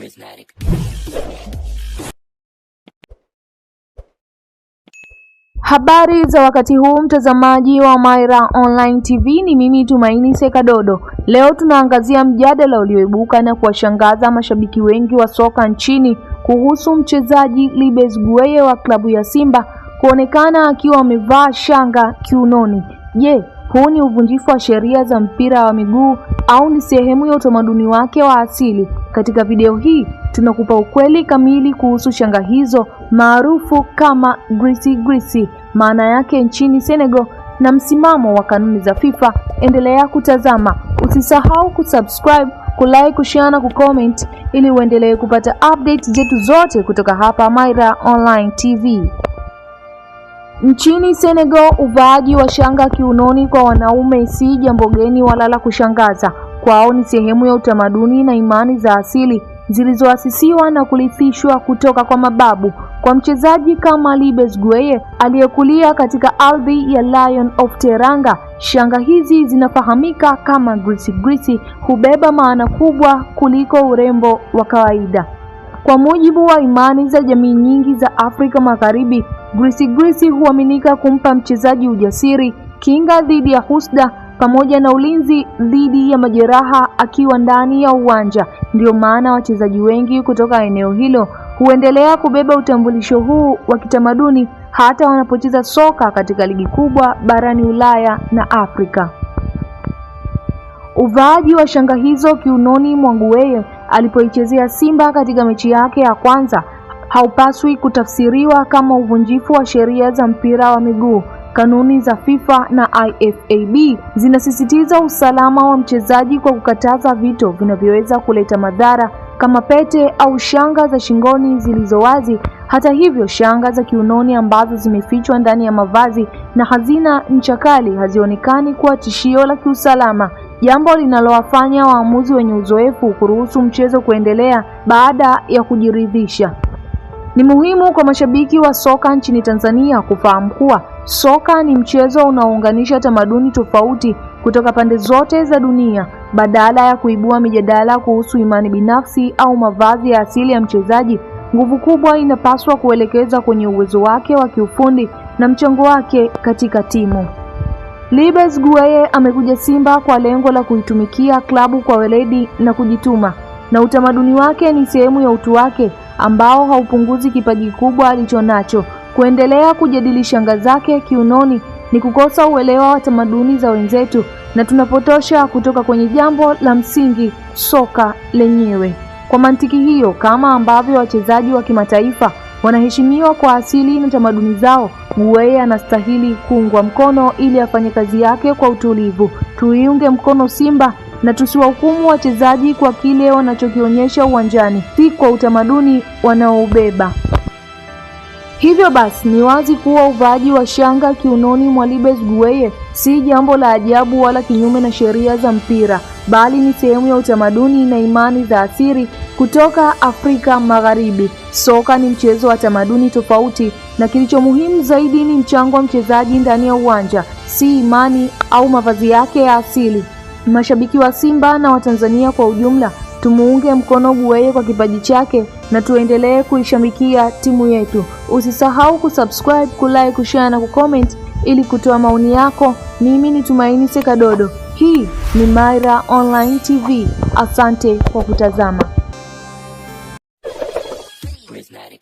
Prismatic. Habari za wakati huu mtazamaji wa Maira Online TV, ni mimi Tumaini Sekadodo. Leo tunaangazia mjadala ulioibuka na kuwashangaza mashabiki wengi wa soka nchini kuhusu mchezaji Libes Gueye wa klabu ya Simba kuonekana akiwa amevaa shanga kiunoni. Je, huu ni uvunjifu wa sheria za mpira wa miguu au ni sehemu ya utamaduni wake wa asili? Katika video hii tunakupa ukweli kamili kuhusu shanga hizo maarufu kama grisi, maana yake nchini Senegal na msimamo wa kanuni za FIFA. Endelea kutazama, usisahau kusubscribe, kulike, kushare na kucomment ili uendelee kupata updates zetu zote kutoka hapa Maira Online TV. Nchini Senegal, uvaaji wa shanga kiunoni kwa wanaume si jambo geni wala la kushangaza. Kwao ni sehemu ya utamaduni na imani za asili zilizoasisiwa na kulithishwa kutoka kwa mababu. Kwa mchezaji kama Libes Gueye aliyekulia katika ardhi ya Lion of Teranga, shanga hizi zinafahamika kama grisi hubeba maana kubwa kuliko urembo wa kawaida. Kwa mujibu wa imani za jamii nyingi za Afrika Magharibi, grisi huaminika kumpa mchezaji ujasiri, kinga dhidi ya husda pamoja na ulinzi dhidi ya majeraha akiwa ndani ya uwanja. Ndio maana wachezaji wengi kutoka eneo hilo huendelea kubeba utambulisho huu wa kitamaduni hata wanapocheza soka katika ligi kubwa barani Ulaya na Afrika. Uvaaji wa shanga hizo kiunoni mwa Gueye alipoichezea Simba katika mechi yake ya kwanza haupaswi kutafsiriwa kama uvunjifu wa sheria za mpira wa miguu. Kanuni za FIFA na IFAB zinasisitiza usalama wa mchezaji kwa kukataza vitu vinavyoweza kuleta madhara kama pete au shanga za shingoni zilizo wazi. Hata hivyo, shanga za kiunoni ambazo zimefichwa ndani ya mavazi na hazina ncha kali hazionekani kuwa tishio la kiusalama, jambo linalowafanya waamuzi wenye uzoefu kuruhusu mchezo kuendelea baada ya kujiridhisha. Ni muhimu kwa mashabiki wa soka nchini Tanzania kufahamu kuwa soka ni mchezo unaounganisha tamaduni tofauti kutoka pande zote za dunia. Badala ya kuibua mijadala kuhusu imani binafsi au mavazi ya asili ya mchezaji, nguvu kubwa inapaswa kuelekeza kwenye uwezo wake wa kiufundi na mchango wake katika timu. Libes Gueye amekuja Simba kwa lengo la kuitumikia klabu kwa weledi na kujituma, na utamaduni wake ni sehemu ya utu wake ambao haupunguzi kipaji kubwa alichonacho. Kuendelea kujadili shanga zake kiunoni ni kukosa uelewa wa tamaduni za wenzetu na tunapotosha kutoka kwenye jambo la msingi, soka lenyewe. Kwa mantiki hiyo, kama ambavyo wachezaji wa kimataifa wanaheshimiwa kwa asili na tamaduni zao, Gueye anastahili kuungwa mkono ili afanye kazi yake kwa utulivu. Tuiunge mkono Simba na tusiwahukumu wachezaji kwa kile wanachokionyesha uwanjani, si kwa utamaduni wanaoubeba. Hivyo basi, ni wazi kuwa uvaaji wa shanga kiunoni mwa Libes Gueye si jambo la ajabu wala kinyume na sheria za mpira, bali ni sehemu ya utamaduni na imani za asili kutoka Afrika Magharibi. Soka ni mchezo wa tamaduni tofauti, na kilicho muhimu zaidi ni mchango wa mchezaji ndani ya uwanja, si imani au mavazi yake ya asili. Mashabiki wa Simba na wa Tanzania kwa ujumla, tumuunge mkono Gueye kwa kipaji chake na tuendelee kuishabikia timu yetu. Usisahau kusubscribe, kulike, kushare na kucomment ili kutoa maoni yako. Mimi ni Tumaini Sekadodo. Hii ni Maira Online TV. Asante kwa kutazama. Prismatic.